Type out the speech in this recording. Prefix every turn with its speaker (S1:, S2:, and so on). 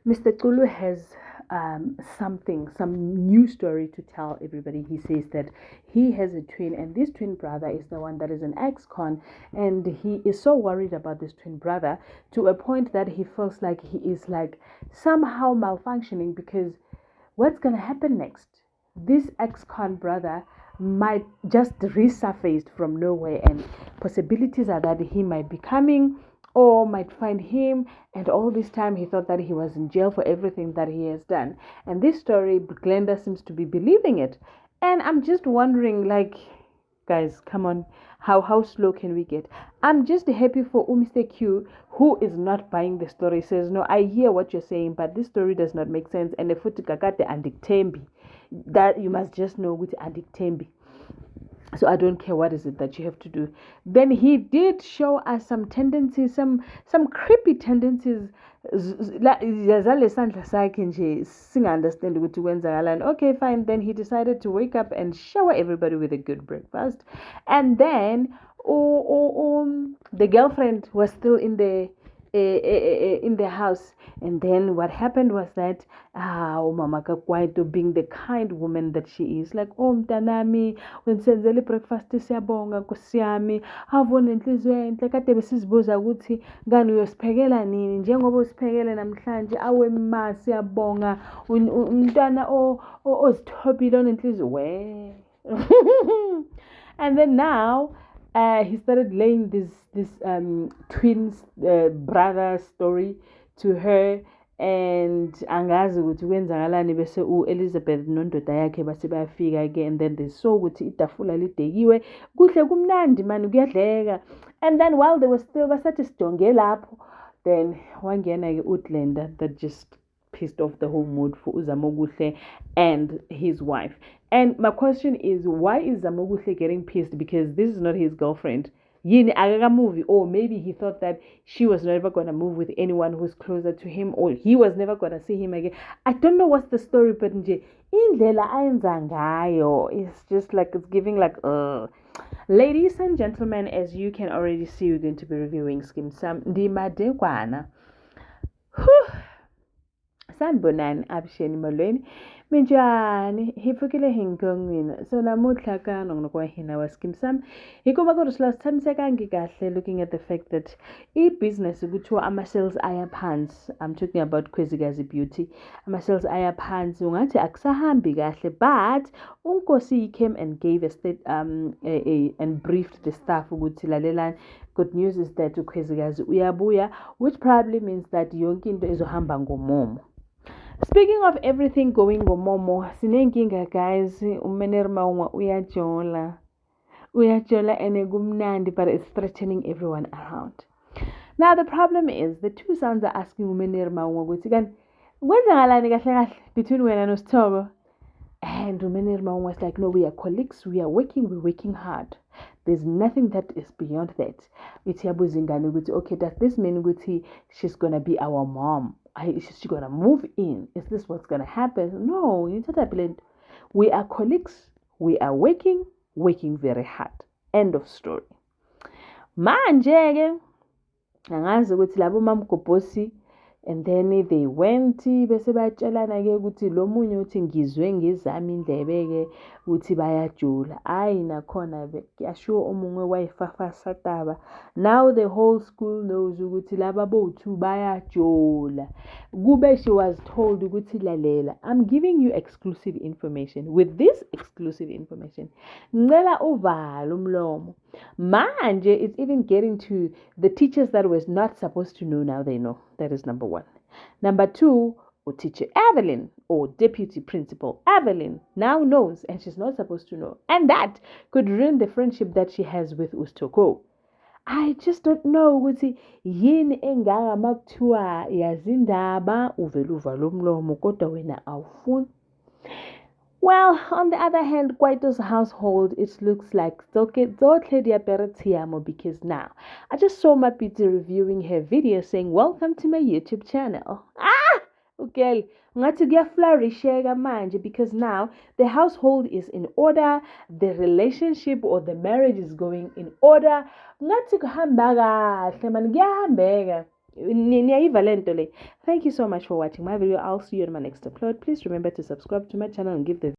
S1: Mr. Kulu has some new story to tell everybody. He says that he has a twin, and this twin brother is the one that is an ex-con, and he is so worried about this twin brother to a point that he feels like he is like somehow malfunctioning, because what's gonna happen next? This ex-con brother might just resurfaced from nowhere, and possibilities are that he might be coming or might find him, and all this time he thought that he was in jail for everything that he has done. And this story, Glenda seems to be believing it. And I'm just wondering, like, guys, come on, how slow can we get? I'm just happy for Mr. Q, who is not buying the story. Says, no, I hear what you're saying, but this story does not make sense. And the futikakate andiktembi, that you must just know with andiktembi. So I don't care what is it that you have to do. Then he did show us some tendencies, some creepy tendencies. Yazale sandla sakhe nje singa-understand ukuthi kwenzakalani. Okay, fine. Then he decided to wake up and shower everybody with a good breakfast. And then the girlfriend was still in the house. And then what happened was that Mama Kakwaito, being the kind woman that she is, like, oh mntanami, wensenzele breakfast siyabonga nkosi yami, avone inhliziyo enhle, kade besizibuza ukuthi ngani uyosiphekela nini, njengoba usiphekele namhlanje, awe ma siyabonga, umntwana ozithobile onenhliziyo we. And then now he started laying this twins brother story to her, and angazi ukuthi kwenzakalani bese uElizabeth nondoda yakhe base bayafika ke, and then they saw ukuthi itafula lidekiwe, kuhle kumnandi man, kuyadleka. And then while they were still basathi sijonge lapho, then wangena ke uGlenda that just pissed off the whole mood for Uzamoguhle and his wife. And my question is, why is Zamoguhle getting pissed? Because this is not his girlfriend. Yini agaga movie, or maybe he thought that she was never gonna move with anyone who's closer to him, or he was never gonna see him again. I don't know what's the story, but nje indlela ayenza ngayo, it's just like it's giving like Ladies and gentlemen, as you can already see, we're going to be reviewing Skeem Saam Ndimadekwana. Sanibonani abusheni molweni, minjani hifukile hinkongwini. So namuhla ka nokwa hina wa Skeem Saam hikuba kodwa sithambisekangi kahle, looking at the fact that business kuthiwa ama-sales aya phansi. I'm talking about Khwezikazi Beauty. Ama-sales aya phansi, ungathi akusahambi kahle, but uNkosi came and gave a state and briefed the staff ukuthi lalelani, good news is that uKhwezikazi uyabuya, which probably means that yonke into izohamba ngomomo. Speaking of everything going ngomomo, sinenkinga guys, uMenir Maungwa uyajola ene kumnandi, but it's threatening everyone around. Now the problem is the two sons are asking uMenir Maungwa ukuthi kan kwenzakalani kahle kahle between wena noSithobo. And uMenir Maungwa was like, no, we are colleagues, we're working hard. There's nothing that is beyond that. Okay, does this mean she's gonna be our mom? Is she gonna move in? Is this what's gonna happen? No, we are colleagues, we are working very hard. End of story. Manje angazi ukuthi labo mamgobhosi, and then they went bese bayatshelana ke ukuthi lo munye uthi ngizwe ngezami indlebe ke ukuthi bayajula. Hayi nakhona kuyashiwo omunye wayifafasa taba. Now the whole school knows ukuthi laba bo2 bayajula. Kube she was told ukuthi lalela, I'm giving you exclusive information. With this exclusive information, ngicela uvale umlomo. Manje it's even getting to the teachers that was not supposed to know, now they know. That is number one. Number two, teacher Evelyn, or deputy principal Evelyn, now knows, and she's not supposed to know. And that could ruin the friendship that she has with Ustoko. I just don't know ukuthi yini engaka makuthiwa yazindaba uveluva lomlomo kodwa wena awufuni. Well, on the other hand, Kwaito's household, it looks like because now I just saw my Pizzi reviewing her video saying, welcome to my YouTube channel. Okay, ngathi kuyaflourisheka manje, because now the household is in order, the relationship or the marriage is going in order. Ngathi kuhamba kahle man, kuyahambeka. Niyayiva le nto le. Thank you so much for watching my video. I'll see you in my next upload. Please remember to subscribe to my channel and give the